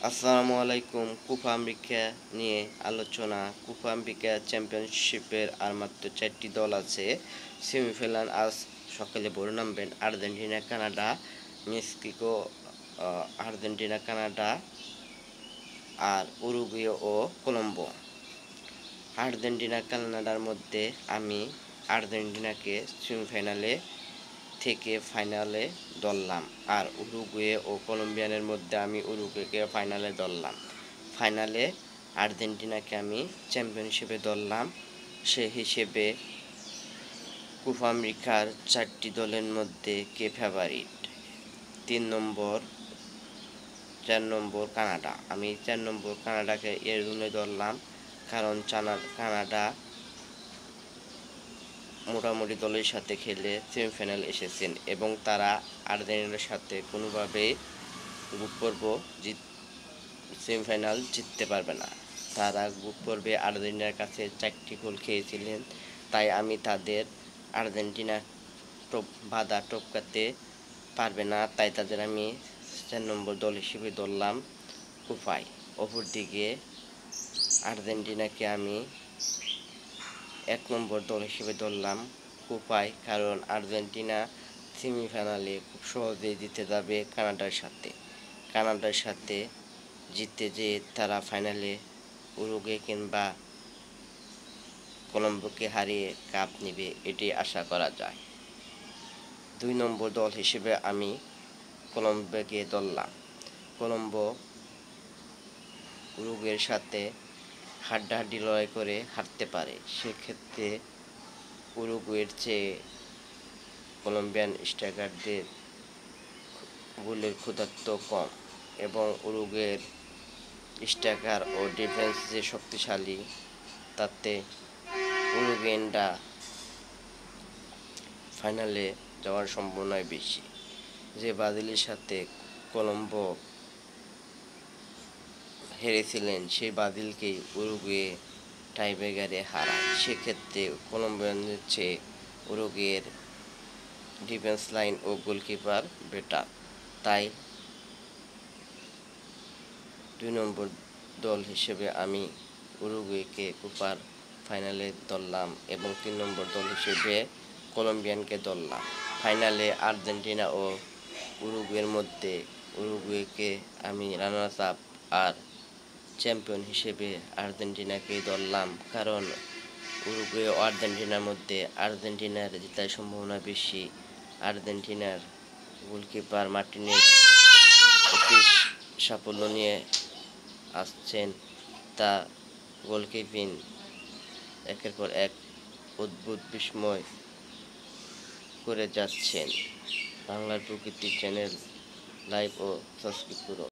আসসালামু আলাইকুম। Copa America নিয়ে আলোচনা। কোপা আমেরিকা চ্যাম্পিয়নশিপের আর মাত্র 4টি দল আছে। সেমিফাইনাল আজ সকালে ভোরে নামবেন Argentina, Canada, Mexico, Argentina, Canada আর উরুগুয়ে ও কলম্বো। আর্জেন্টিনা কানাডার মধ্যে আমি আর্জেন্টিনাকে সেমিফাইনালে থেকে ফাইনালে ধরলাম, আর উরুগুয়ে ও কলম্বিয়ানের মধ্যে আমি উরুগুয়েকে ফাইনালে ধরলাম। ফাইনালে আর্জেন্টিনাকে আমি চ্যাম্পিয়নশিপে ধরলাম। সে হিসেবে কোপা আমেরিকার 4টি দলের মধ্যে কে ফেভারিট? 4 নম্বর কানাডা। আমি 4 নম্বর কানাডাকে এর জন্য ধরলাম কারণ কানাডা মোটামুটি দলের সাথে খেলে সেমিফাইনাল এসেছেন এবং তারা আর্জেন্টিনার সাথে কোনোভাবেই গ্রুপ পর্ব সেমিফাইনাল জিততে পারবে না। তারা গ্রুপ পর্বে আর্জেন্টিনার কাছে 4টি গোল খেয়েছিলেন, তাই আমি তাদের আর্জেন্টিনা বাধা টপকাতে পারবে না, তাই তাদের আমি 4 নম্বর দল হিসেবে ধরলাম কোপায়। অপরদিকে আর্জেন্টিনাকে আমি 1 নম্বর দল হিসেবে ধরলাম কোপায়, কারণ আর্জেন্টিনা সেমিফাইনালে খুব সহজেই জিতে যাবে কানাডার সাথে জিতে যে তারা ফাইনালে উরুগুয়ে কিংবা কলম্বোকে হারিয়ে কাপ নেবে, এটি আশা করা যায়। 2 নম্বর দল হিসেবে আমি কলম্বোকে ধরলাম। কলম্বো উরুগুয়ের সাথে হাড্ডাহাড্ডি লড়াই করে হারতে পারে, সেক্ষেত্রে উরুগুয়ের চেয়ে কলম্বিয়ান স্ট্রাইকারদের গোলের ক্ষুধার্ত কম এবং উরুগুয়ের স্ট্রাইকার ও ডিফেন্স যে শক্তিশালী, তাতে উরুগুয়েনরা ফাইনালে যাওয়ার সম্ভাবনাই বেশি। যে ব্রাজিলের সাথে কলম্বো হেরেছিলেন, সেই ব্রাজিলকেই উরুগুয়ে টাইব্রেকারে হারায়। সেক্ষেত্রে কলম্বিয়ানদের চেয়ে উরুগুয়ের ডিফেন্স লাইন ও গোলকিপার বেটার, তাই 2 নম্বর দল হিসেবে আমি উরুগুয়েকে কোপার ফাইনালে ধরলাম এবং 3 নম্বর দল হিসেবে কলম্বিয়ানকে ধরলাম। ফাইনালে আর্জেন্টিনা ও উরুগুয়ের মধ্যে উরুগুয়েকে আমি রানার্স আপ আর চ্যাম্পিয়ন হিসেবে আর্জেন্টিনাকে ধরলাম, কারণ উরুগুয়ে ও আর্জেন্টিনার মধ্যে আর্জেন্টিনার জেতার সম্ভাবনা বেশি। আর্জেন্টিনার গোলকিপার মার্টিনেজ অতি সাফল্য নিয়ে আসছেন, তা গোলকিপিং একের পর এক অদ্ভুত বিস্ময় করে যাচ্ছেন। বাংলার প্রকৃতি চ্যানেল লাইভ ও সাবস্ক্রাইব করুন।